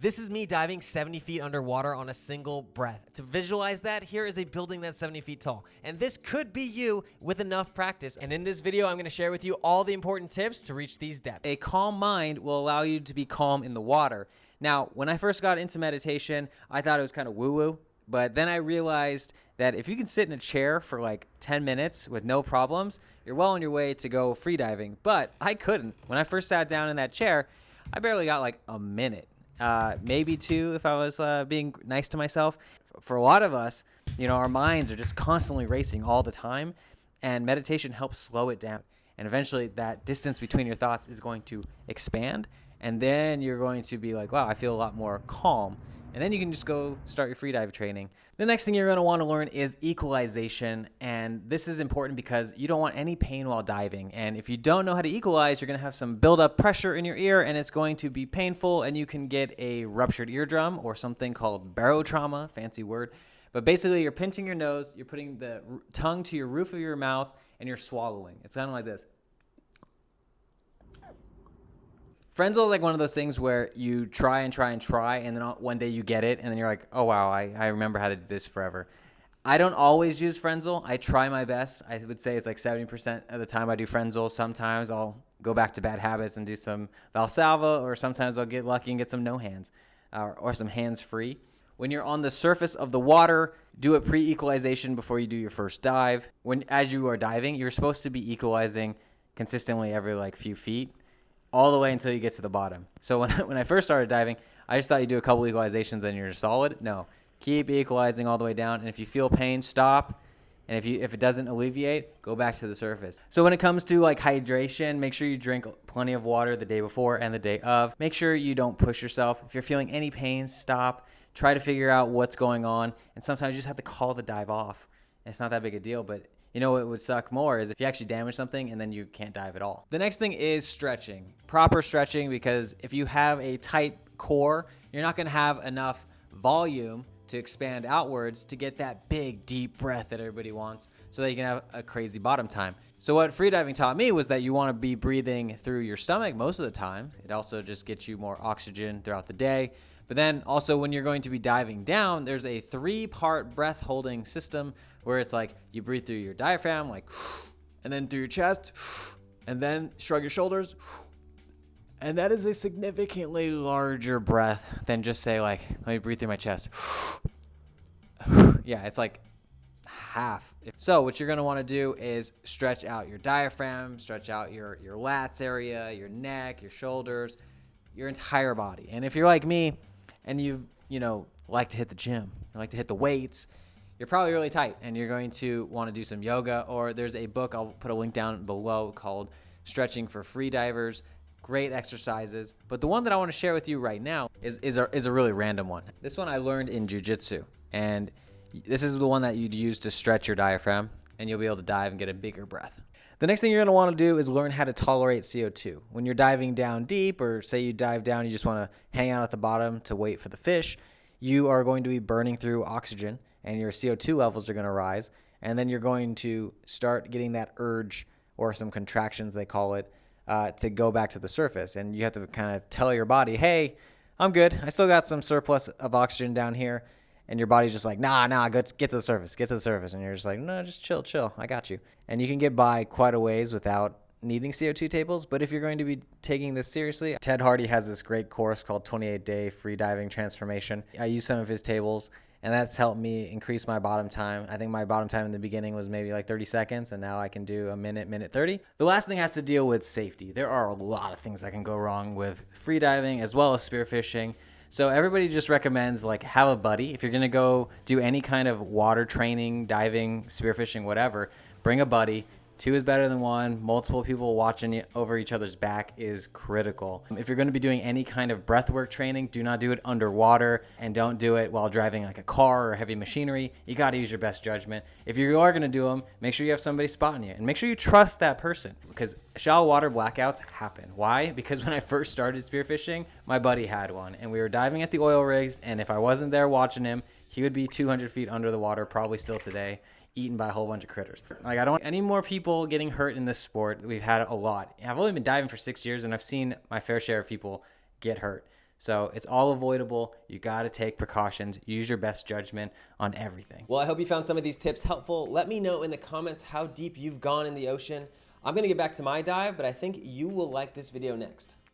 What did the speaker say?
This is me diving 70 feet underwater on a single breath. To visualize that, here is a building that's 70 feet tall. And this could be you with enough practice. And in this video, I'm gonna share with you all the important tips to reach these depths. A calm mind will allow you to be calm in the water. Now, when I first got into meditation, I thought it was kind of woo-woo, but then I realized that if you can sit in a chair for like 10 minutes with no problems, you're well on your way to go freediving. But I couldn't. When I first sat down in that chair, I barely got like a minute. Maybe two if I was being nice to myself. For a lot of us, our minds are just constantly racing all the time, and meditation helps slow it down. And eventually that distance between your thoughts is going to expand, and then you're going to be like, wow, I feel a lot more calm. And then you can just go start your freedive training. The next thing you're going to want to learn is equalization. And this is important because you don't want any pain while diving. And if you don't know how to equalize, you're going to have some build-up pressure in your ear, and it's going to be painful, and you can get a ruptured eardrum or something called barotrauma, fancy word. But basically, you're pinching your nose, you're putting the tongue to your roof of your mouth, and you're swallowing. It's kind of like this. Frenzel is like one of those things where you try, and then one day you get it, and then you're like, oh, wow, I remember how to do this forever. I don't always use Frenzel. I try my best. I would say it's like 70% of the time I do Frenzel. Sometimes I'll go back to bad habits and do some Valsalva, or sometimes I'll get lucky and get some no hands or some hands-free. When you're on the surface of the water, do a pre-equalization before you do your first dive. As you are diving, you're supposed to be equalizing consistently every like few feet, all the way until you get to the bottom. So when I first started diving, I just thought you do a couple equalizations and you're solid. No, keep equalizing all the way down. And if you feel pain, stop. And if it doesn't alleviate, go back to the surface. So when it comes to like hydration, make sure you drink plenty of water the day before and the day of. Make sure you don't push yourself. If you're feeling any pain, stop. Try to figure out what's going on. And sometimes you just have to call the dive off. It's not that big a deal, but what would suck more is if you actually damage something and then you can't dive at all. The next thing is stretching. Proper stretching, because if you have a tight core, you're not going to have enough volume to expand outwards to get that big, deep breath that everybody wants so that you can have a crazy bottom time. So what freediving taught me was that you want to be breathing through your stomach most of the time. It also just gets you more oxygen throughout the day. But then also when you're going to be diving down, there's a 3-part breath holding system where it's like you breathe through your diaphragm, like, and then through your chest, and then shrug your shoulders. And that is a significantly larger breath than just say like, let me breathe through my chest. Yeah, it's like half. So what you're going to want to do is stretch out your diaphragm, stretch out your lats area, your neck, your shoulders, your entire body. And if you're like me and you like to hit the gym, you like to hit the weights, you're probably really tight and you're going to want to do some yoga. Or there's a book, I'll put a link down below, called Stretching for Freedivers. Great exercises. But the one that I want to share with you right now is a really random one. This one I learned in jiu-jitsu, and this is the one that you'd use to stretch your diaphragm, and you'll be able to dive and get a bigger breath. The next thing you're going to want to do is learn how to tolerate CO2. When you're diving down deep, or say you dive down, you just want to hang out at the bottom to wait for the fish, you are going to be burning through oxygen, and your CO2 levels are going to rise, and then you're going to start getting that urge, or some contractions they call it, to go back to the surface. And you have to kind of tell your body, hey, I'm good. I still got some surplus of oxygen down here. And your body's just like, nah, get to the surface. And you're just like, no, just chill. I got you. And you can get by quite a ways without needing CO2 tables. But if you're going to be taking this seriously, Ted Hardy has this great course called 28-Day Freediving Transformation. I use some of his tables, and that's helped me increase my bottom time. I think my bottom time in the beginning was maybe like 30 seconds, and now I can do a minute 30. The last thing has to deal with safety. There are a lot of things that can go wrong with freediving as well as spearfishing. So everybody just recommends like have a buddy. If you're going to go do any kind of water training, diving, spearfishing, whatever, bring a buddy. 2 is better than 1. Multiple people watching over each other's back is critical. If you're going to be doing any kind of breathwork training, do not do it underwater, and don't do it while driving like a car or heavy machinery. You got to use your best judgment. If you are going to do them, make sure you have somebody spotting you, and make sure you trust that person, because shallow water blackouts happen. Why? Because when I first started spearfishing, my buddy had one, and we were diving at the oil rigs, and if I wasn't there watching him, he would be 200 feet under the water, probably still today, eaten by a whole bunch of critters. Like, I don't want any more people getting hurt in this sport. We've had a lot. I've only been diving for 6 years, and I've seen my fair share of people get hurt. So it's all avoidable. You got to take precautions. Use your best judgment on everything. Well, I hope you found some of these tips helpful. Let me know in the comments how deep you've gone in the ocean. I'm gonna get back to my dive, but I think you will like this video next.